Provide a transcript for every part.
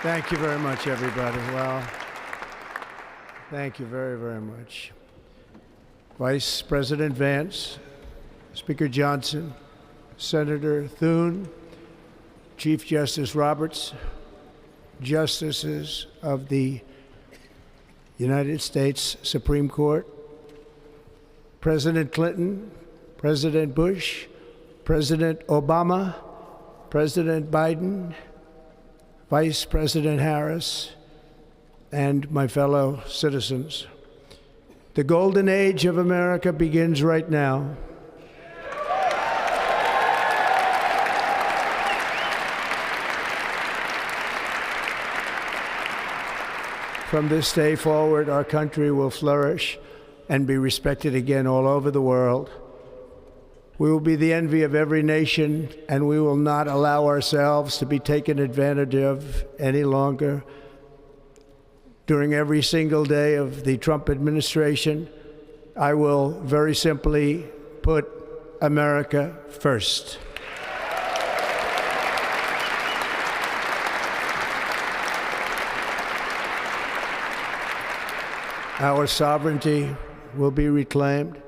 Thank you very much, everybody. Well, thank you very, very much. Vice President Vance, Speaker Johnson, Senator Thune, Chief Justice Roberts, Justices of the United States Supreme Court, President Clinton, President Bush, President Obama, President Biden, Vice President Harris, and my fellow citizens. The golden age of America begins right now. From this day forward, our country will flourish and be respected again all over the world. We will be the envy of every nation, and we will not allow ourselves to be taken advantage of any longer. During every single day of the Trump administration, I will very simply put America first. Our sovereignty will be reclaimed.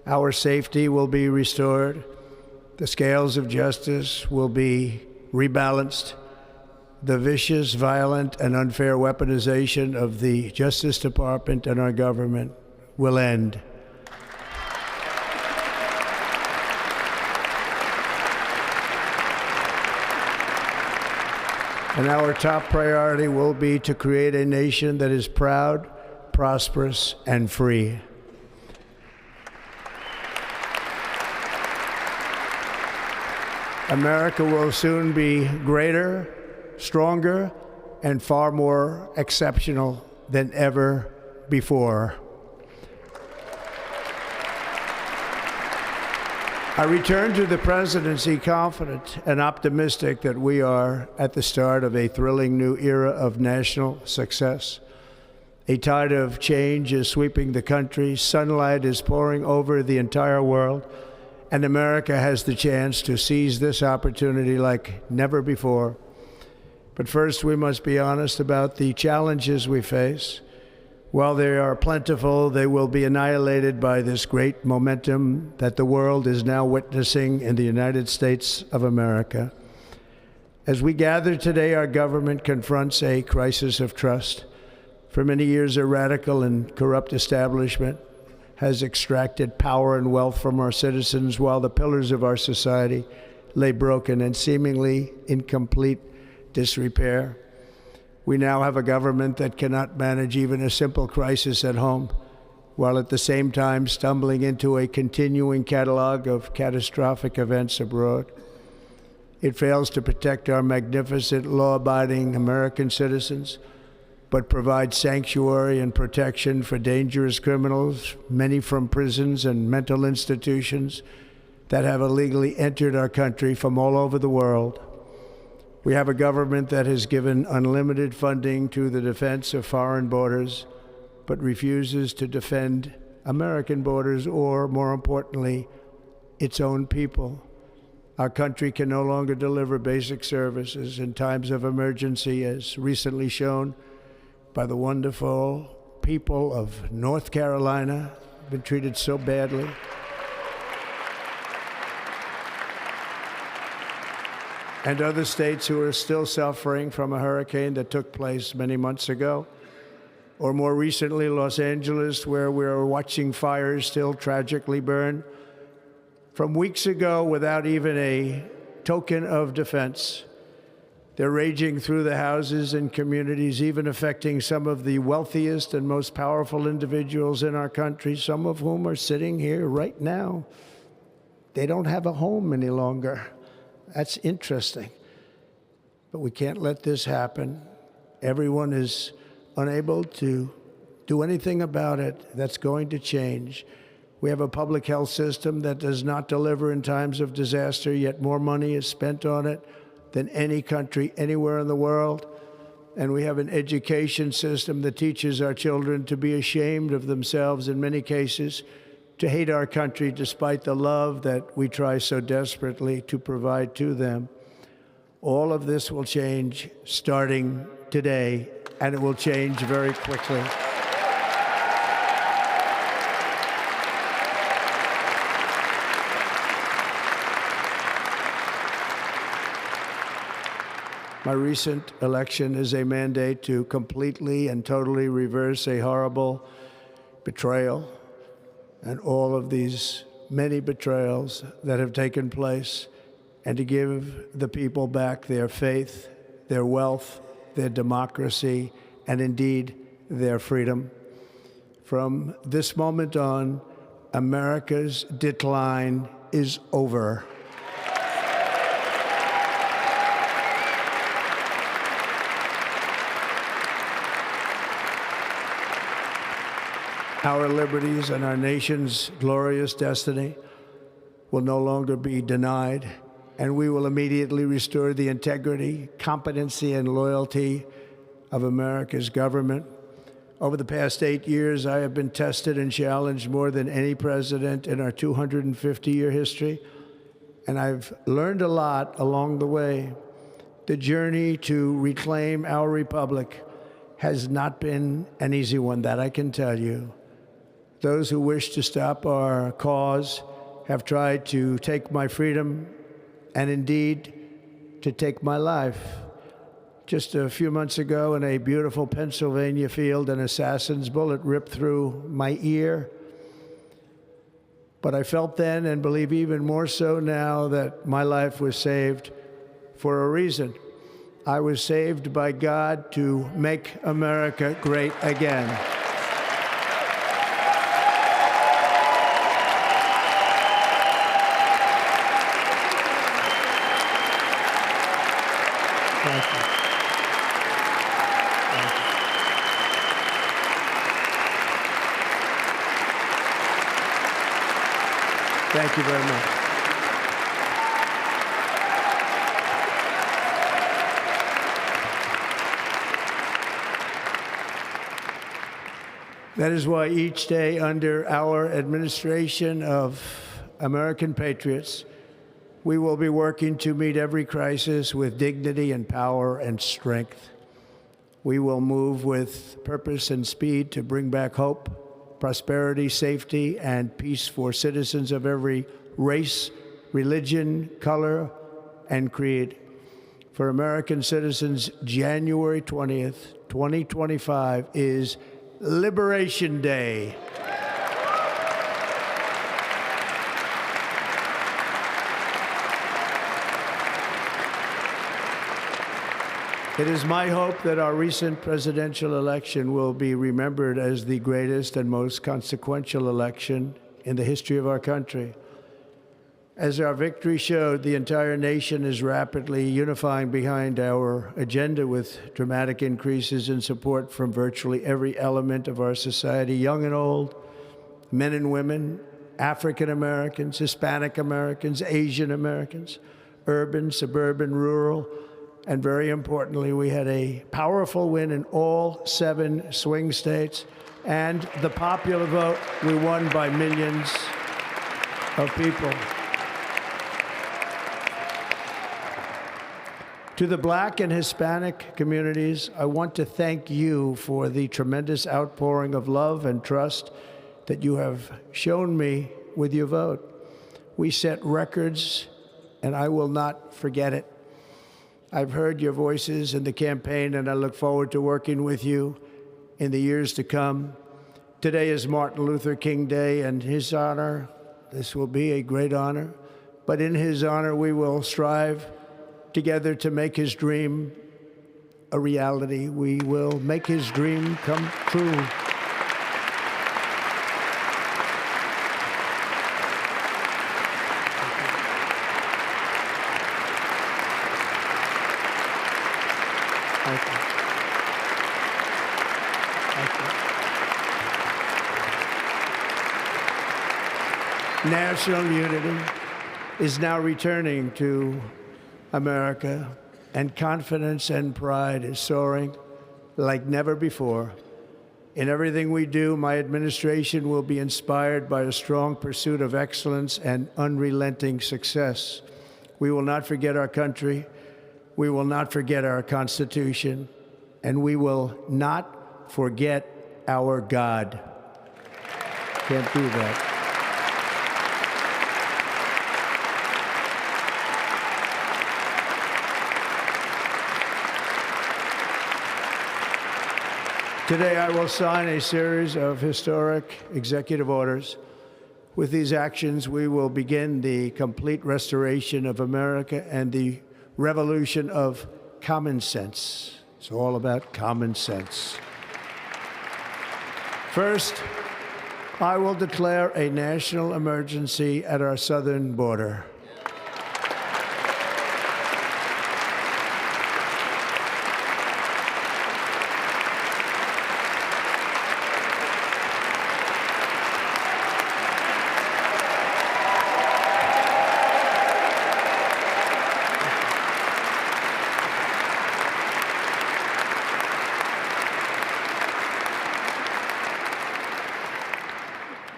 Our safety will be restored. The scales of justice will be rebalanced. The vicious, violent, and unfair weaponization of the Justice Department and our government will end. And our top priority will be to create a nation that is proud, prosperous, and free. America will soon be greater, stronger, and far more exceptional than ever before. I return to the presidency confident and optimistic that we are at the start of a thrilling new era of national success. A tide of change is sweeping the country, sunlight is pouring over the entire world, and America has the chance to seize this opportunity like never before. But first, we must be honest about the challenges we face. While they are plentiful, they will be annihilated by this great momentum that the world is now witnessing in the United States of America. As we gather today, our government confronts a crisis of trust. For many years, a radical and corrupt establishment has extracted power and wealth from our citizens while the pillars of our society lay broken and seemingly in complete disrepair. We now have a government that cannot manage even a simple crisis at home, while at the same time stumbling into a continuing catalog of catastrophic events abroad. It fails to protect our magnificent, law-abiding American citizens, but provides sanctuary and protection for dangerous criminals, many from prisons and mental institutions that have illegally entered our country from all over the world. We have a government that has given unlimited funding to the defense of foreign borders, but refuses to defend American borders or, more importantly, its own people. Our country can no longer deliver basic services in times of emergency, as recently shown by the wonderful people of North Carolina, been treated so badly. And other states who are still suffering from a hurricane that took place many months ago. Or more recently, Los Angeles, where we're watching fires still tragically burn from weeks ago without even a token of defense. They're raging through the houses and communities, even affecting some of the wealthiest and most powerful individuals in our country, some of whom are sitting here right now. They don't have a home any longer. That's interesting. But we can't let this happen. Everyone is unable to do anything about it. That's going to change. We have a public health system that does not deliver in times of disaster, yet more money is spent on it than any country anywhere in the world. And we have an education system that teaches our children to be ashamed of themselves in many cases, to hate our country despite the love that we try so desperately to provide to them. All of this will change starting today, and it will change very quickly. My recent election is a mandate to completely and totally reverse a horrible betrayal and all of these many betrayals that have taken place, and to give the people back their faith, their wealth, their democracy, and indeed their freedom. From this moment on, America's decline is over. Our liberties and our nation's glorious destiny will no longer be denied, and we will immediately restore the integrity, competency, and loyalty of America's government. Over the past 8 years, I have been tested and challenged more than any president in our 250-year history, and I've learned a lot along the way. The journey to reclaim our republic has not been an easy one, that I can tell you. Those who wish to stop our cause have tried to take my freedom and indeed to take my life. Just a few months ago in a beautiful Pennsylvania field, an assassin's bullet ripped through my ear. But I felt then, and believe even more so now, that my life was saved for a reason. I was saved by God to make America great again. Thank you. Thank you very much. That is why each day under our administration of American patriots, we will be working to meet every crisis with dignity and power and strength. We will move with purpose and speed to bring back hope, prosperity, safety, and peace for citizens of every race, religion, color, and creed. For American citizens, January 20th, 2025 is Liberation Day. It is my hope that our recent presidential election will be remembered as the greatest and most consequential election in the history of our country. As our victory showed, the entire nation is rapidly unifying behind our agenda with dramatic increases in support from virtually every element of our society, young and old, men and women, African Americans, Hispanic Americans, Asian Americans, urban, suburban, rural, and very importantly, we had a powerful win in all 7 swing states, and the popular vote, we won by millions of people. To the Black and Hispanic communities, I want to thank you for the tremendous outpouring of love and trust that you have shown me with your vote. We set records, and I will not forget it. I've heard your voices in the campaign, and I look forward to working with you in the years to come. Today is Martin Luther King Day, and his honor, this will be a great honor, but in his honor, we will strive together to make his dream a reality. We will make his dream come true. Thank you. Thank you. National unity is now returning to America, and confidence and pride is soaring like never before. In everything we do, my administration will be inspired by a strong pursuit of excellence and unrelenting success. We will not forget our country. We will not forget our Constitution. and we will not forget our God. Can't do that. Today, I will sign a series of historic executive orders. With these actions, we will begin the complete restoration of America and the revolution of common sense. It's all about common sense. First, I will declare a national emergency at our southern border.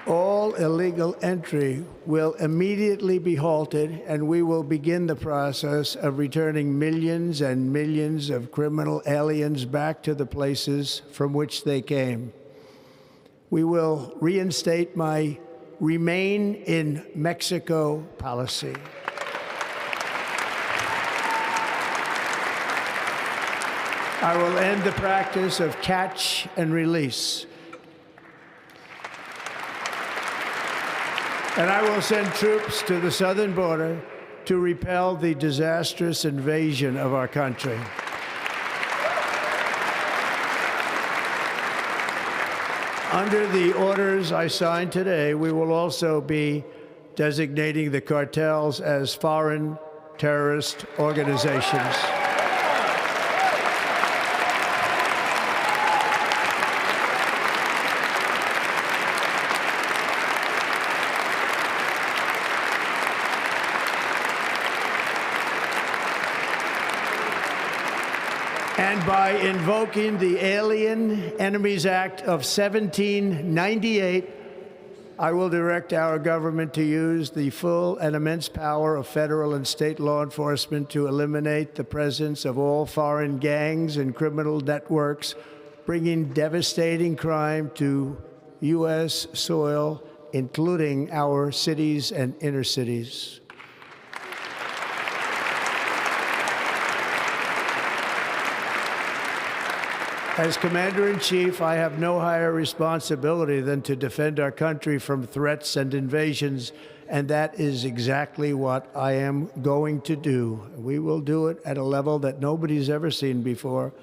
All illegal entry will immediately be halted, and we will begin the process of returning millions and millions of criminal aliens back to the places from which they came. We will reinstate my Remain in Mexico policy. I will end the practice of catch and release. And I will send troops to the southern border to repel the disastrous invasion of our country. Under the orders I signed today, we will also be designating the cartels as foreign terrorist organizations. And by invoking the Alien Enemies Act of 1798, I will direct our government to use the full and immense power of federal and state law enforcement to eliminate the presence of all foreign gangs and criminal networks, bringing devastating crime to U.S. soil, including our cities and inner cities. As Commander-in-Chief, I have no higher responsibility than to defend our country from threats and invasions, and that is exactly what I am going to do. We will do it at a level that nobody's ever seen before.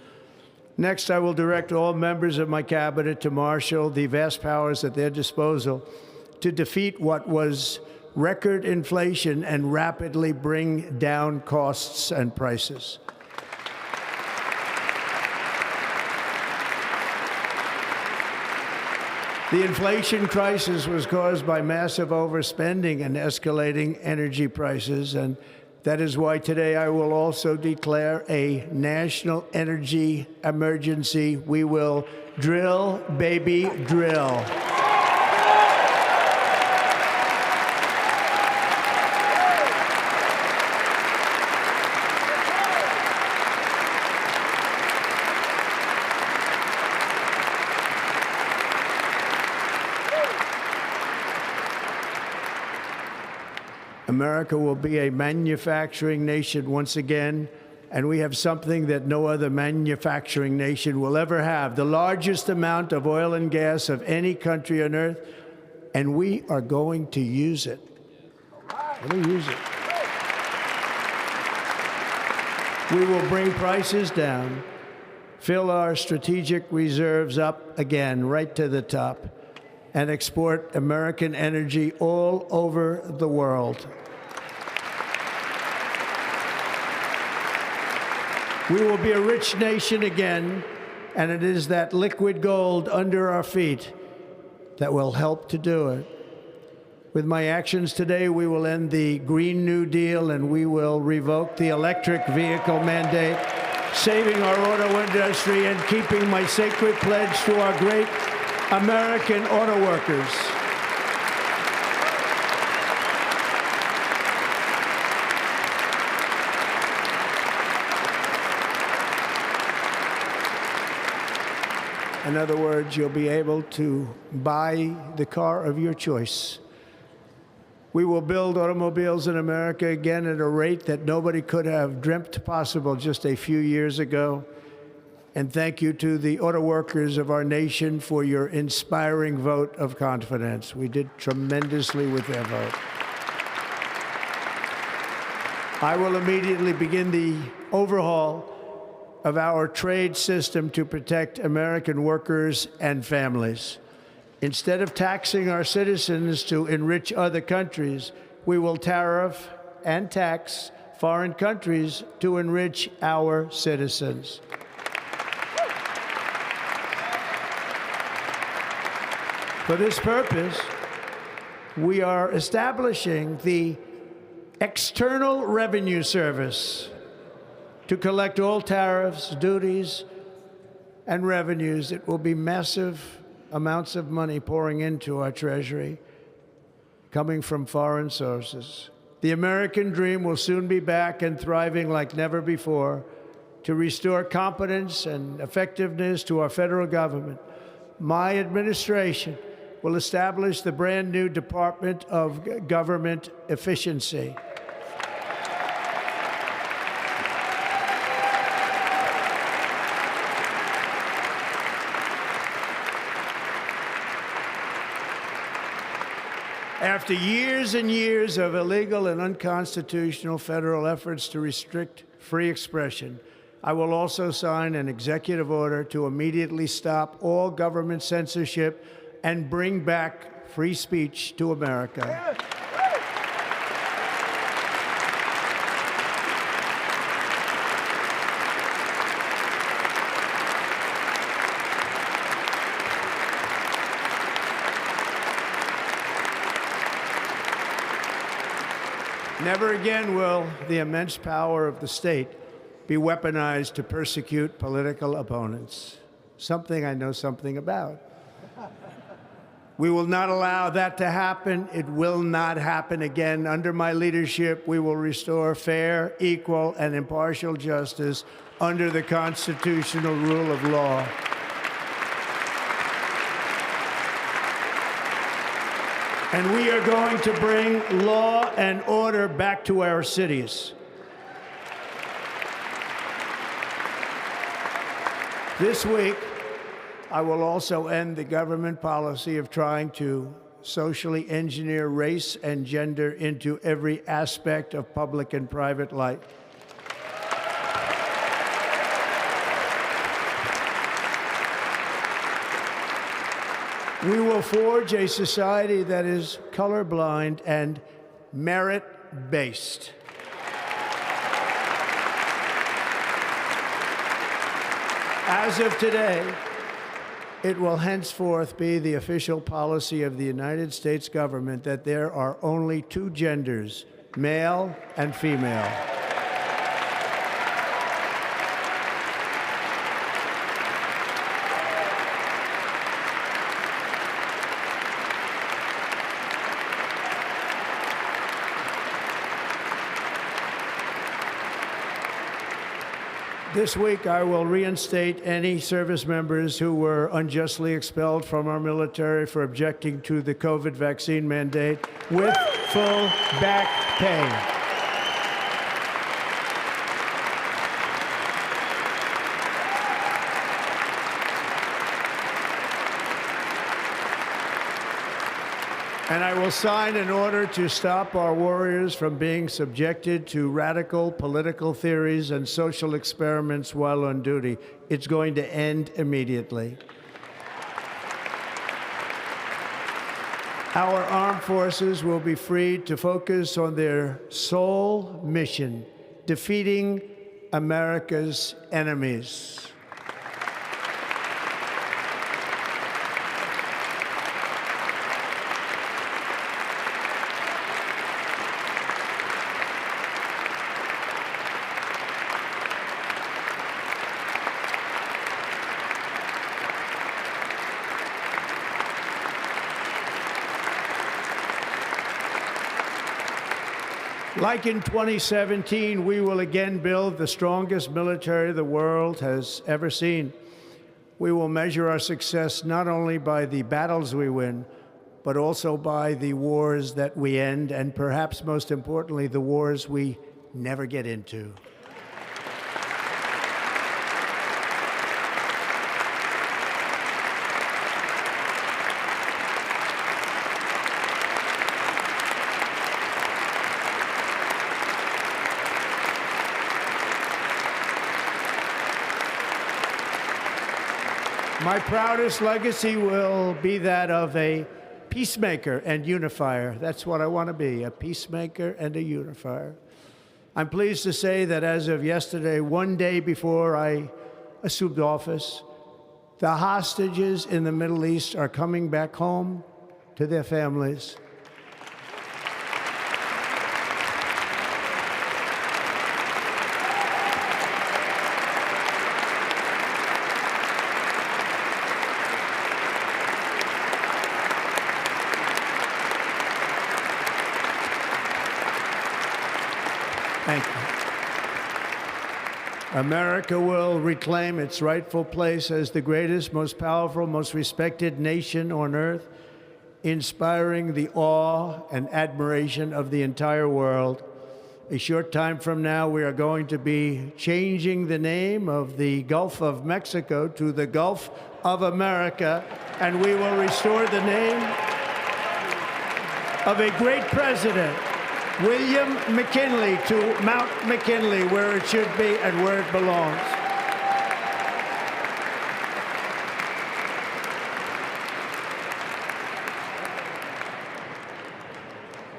Next, I will direct all members of my cabinet to marshal the vast powers at their disposal to defeat what was record inflation and rapidly bring down costs and prices. The inflation crisis was caused by massive overspending and escalating energy prices, and that is why today I will also declare a national energy emergency. We will drill, baby, drill. America will be a manufacturing nation once again, and we have something that no other manufacturing nation will ever have, the largest amount of oil and gas of any country on earth, and we are going to use it. We're going to use it. We will bring prices down, fill our strategic reserves up again, right to the top, and export American energy all over the world. We will be a rich nation again, and it is that liquid gold under our feet that will help to do it. With my actions today, we will end the Green New Deal, and we will revoke the electric vehicle mandate, saving our auto industry and keeping my sacred pledge to our great American auto workers. In other words, you'll be able to buy the car of your choice. We will build automobiles in America again at a rate that nobody could have dreamt possible just a few years ago. And thank you to the auto workers of our nation for your inspiring vote of confidence. We did tremendously with their vote. I will immediately begin the overhaul of our trade system to protect American workers and families. Instead of taxing our citizens to enrich other countries, we will tariff and tax foreign countries to enrich our citizens. For this purpose, we are establishing the External Revenue Service to collect all tariffs, duties, and revenues. It will be massive amounts of money pouring into our treasury, coming from foreign sources. The American dream will soon be back and thriving like never before. To restore competence and effectiveness to our federal government, my administration will establish the brand new Department of Government Efficiency. After years and years of illegal and unconstitutional federal efforts to restrict free expression, I will also sign an executive order to immediately stop all government censorship and bring back free speech to America. Never again will the immense power of the state be weaponized to persecute political opponents, something I know something about. We will not allow that to happen. It will not happen again. Under my leadership, we will restore fair, equal, and impartial justice under the constitutional rule of law. And we are going to bring law and order back to our cities. This week, I will also end the government policy of trying to socially engineer race and gender into every aspect of public and private life. We will forge a society that is colorblind and merit-based. As of today, it will henceforth be the official policy of the United States government that there are only two genders, male and female. This week, I will reinstate any service members who were unjustly expelled from our military for objecting to the COVID vaccine mandate with full back pay. And I will sign an order to stop our warriors from being subjected to radical political theories and social experiments while on duty. It's going to end immediately. Our armed forces will be freed to focus on their sole mission, defeating America's enemies. Like in 2017, we will again build the strongest military the world has ever seen. We will measure our success not only by the battles we win, but also by the wars that we end, and perhaps most importantly, the wars we never get into. My proudest legacy will be that of a peacemaker and unifier. That's what I want to be, a peacemaker and a unifier. I'm pleased to say that as of yesterday, one day before I assumed office, the hostages in the Middle East are coming back home to their families. Thank you. America will reclaim its rightful place as the greatest, most powerful, most respected nation on earth, inspiring the awe and admiration of the entire world. A short time from now, we are going to be changing the name of the Gulf of Mexico to the Gulf of America, and we will restore the name of a great president, William McKinley, to Mount McKinley, where it should be and where it belongs.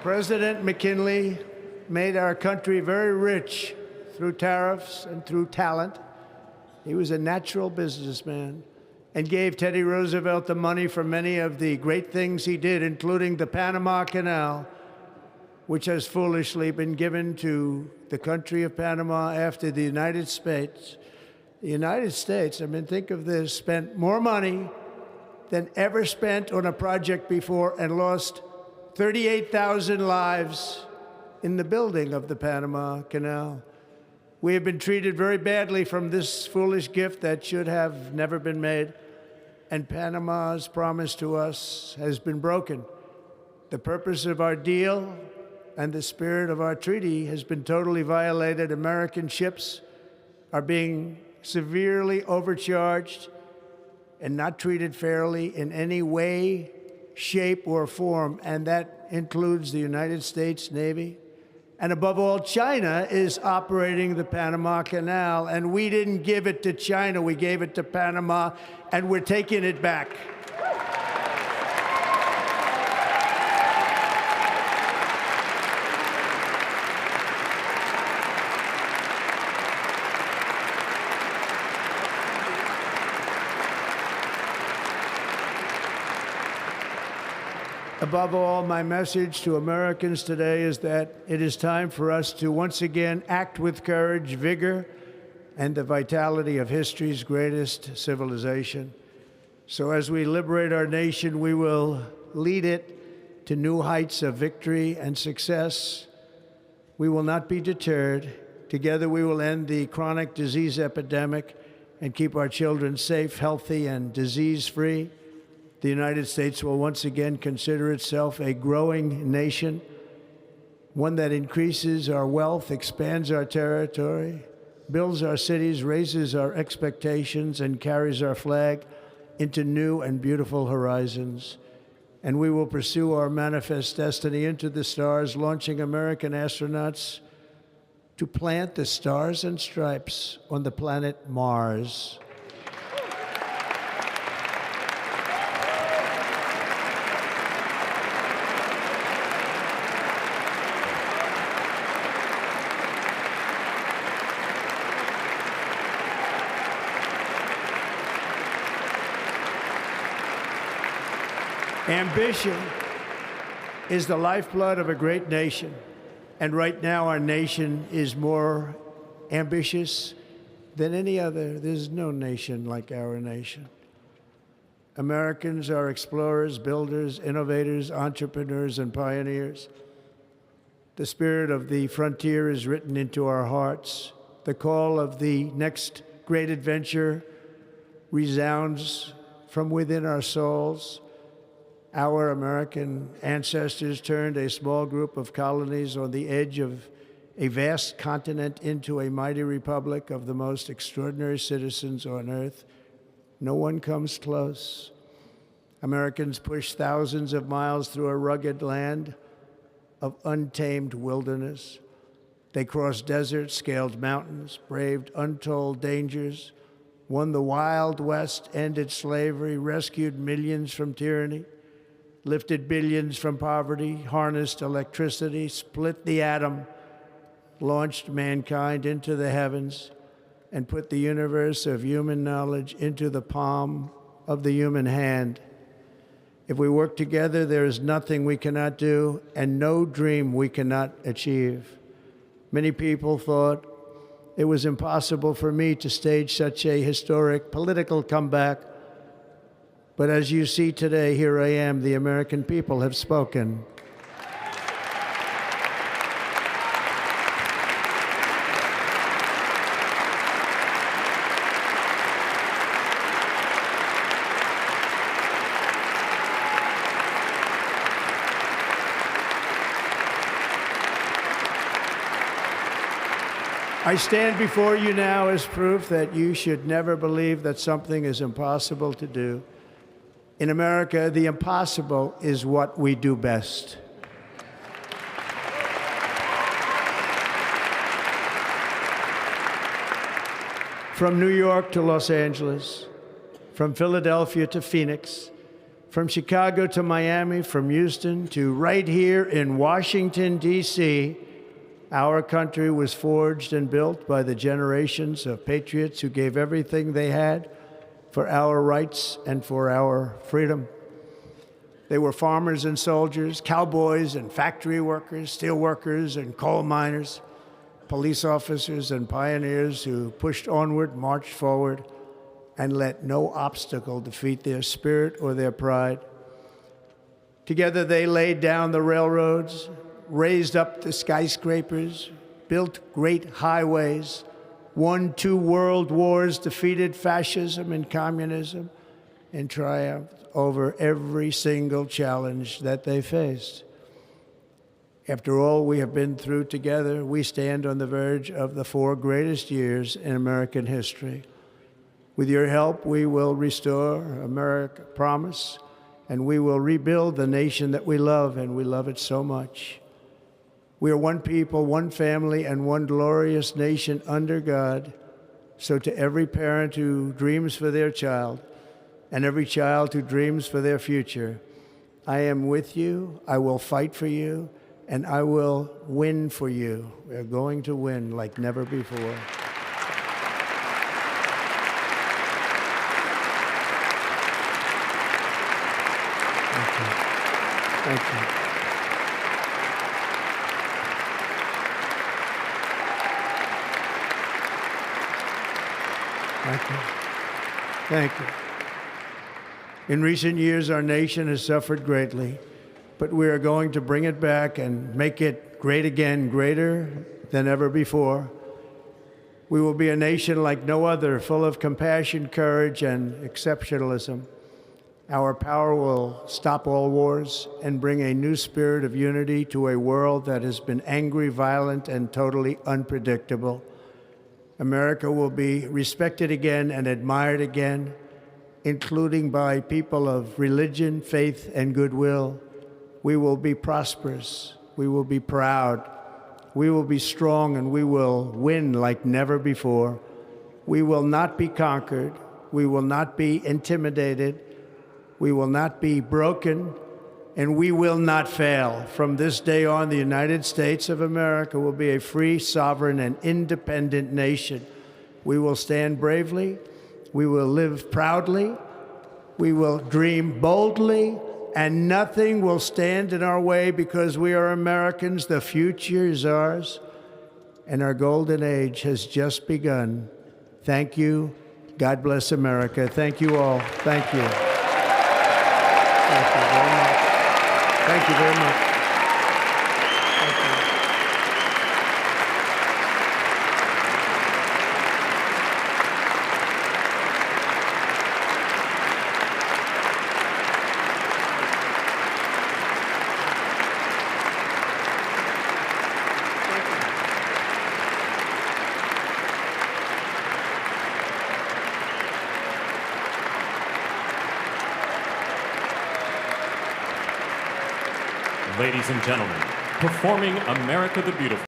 President McKinley made our country very rich through tariffs and through talent. He was a natural businessman and gave Teddy Roosevelt the money for many of the great things he did, including the Panama Canal, which has foolishly been given to the country of Panama after the United States. The United States, I mean, think of this, spent more money than ever spent on a project before and lost 38,000 lives in the building of the Panama Canal. We have been treated very badly from this foolish gift that should have never been made, and Panama's promise to us has been broken. The purpose of our deal and the spirit of our treaty has been totally violated. American ships are being severely overcharged and not treated fairly in any way, shape, or form, and that includes the United States Navy. And above all, China is operating the Panama Canal, and we didn't give it to China, we gave it to Panama, and we're taking it back. Above all, my message to Americans today is that it is time for us to once again act with courage, vigor, and the vitality of history's greatest civilization. So as we liberate our nation, we will lead it to new heights of victory and success. We will not be deterred. Together we will end the chronic disease epidemic and keep our children safe, healthy, and disease-free. The United States will once again consider itself a growing nation, one that increases our wealth, expands our territory, builds our cities, raises our expectations, and carries our flag into new and beautiful horizons. And we will pursue our manifest destiny into the stars, launching American astronauts to plant the stars and stripes on the planet Mars. Ambition is the lifeblood of a great nation, and right now our nation is more ambitious than any other. There's no nation like our nation. Americans are explorers, builders, innovators, entrepreneurs, and pioneers. The spirit of the frontier is written into our hearts. The call of the next great adventure resounds from within our souls. Our American ancestors turned a small group of colonies on the edge of a vast continent into a mighty republic of the most extraordinary citizens on earth. No one comes close. Americans pushed thousands of miles through a rugged land of untamed wilderness. They crossed deserts, scaled mountains, braved untold dangers, won the Wild West, ended slavery, rescued millions from tyranny, lifted billions from poverty, harnessed electricity, split the atom, launched mankind into the heavens, and put the universe of human knowledge into the palm of the human hand. If we work together, there is nothing we cannot do and no dream we cannot achieve. Many people thought it was impossible for me to stage such a historic political comeback. But as you see today, here I am. The American people have spoken. I stand before you now as proof that you should never believe that something is impossible to do. In America, the impossible is what we do best. From New York to Los Angeles, from Philadelphia to Phoenix, from Chicago to Miami, from Houston to right here in Washington, D.C., our country was forged and built by the generations of patriots who gave everything they had for our rights and for our freedom. They were farmers and soldiers, cowboys and factory workers, steel workers and coal miners, police officers and pioneers who pushed onward, marched forward, and let no obstacle defeat their spirit or their pride. Together they laid down the railroads, raised up the skyscrapers, built great highways, won 2 world wars, defeated fascism and communism, and triumphed over every single challenge that they faced. After all we have been through together, we stand on the verge of the 4 greatest years in American history. With your help, we will restore America, promise, and we will rebuild the nation that we love, and we love it so much. We are one people, one family, and one glorious nation under God. So to every parent who dreams for their child, and every child who dreams for their future, I am with you, I will fight for you, and I will win for you. We're going to win like never before. Thank you. Thank you. Thank you. In recent years, our nation has suffered greatly, but we are going to bring it back and make it great again, greater than ever before. We will be a nation like no other, full of compassion, courage, and exceptionalism. Our power will stop all wars and bring a new spirit of unity to a world that has been angry, violent, and totally unpredictable. America will be respected again and admired again, including by people of religion, faith, and goodwill. We will be prosperous. We will be proud. We will be strong, and we will win like never before. We will not be conquered. We will not be intimidated. We will not be broken, and we will not fail. From this day on, the United States of America will be a free, sovereign, and independent nation. We will stand bravely. We will live proudly. We will dream boldly, and nothing will stand in our way because we are Americans. The future is ours, and our golden age has just begun. Thank you. God bless America. Thank you all. Thank you. Thank you very much. Thank you very much. Thank you. Ladies and gentlemen, performing America the Beautiful.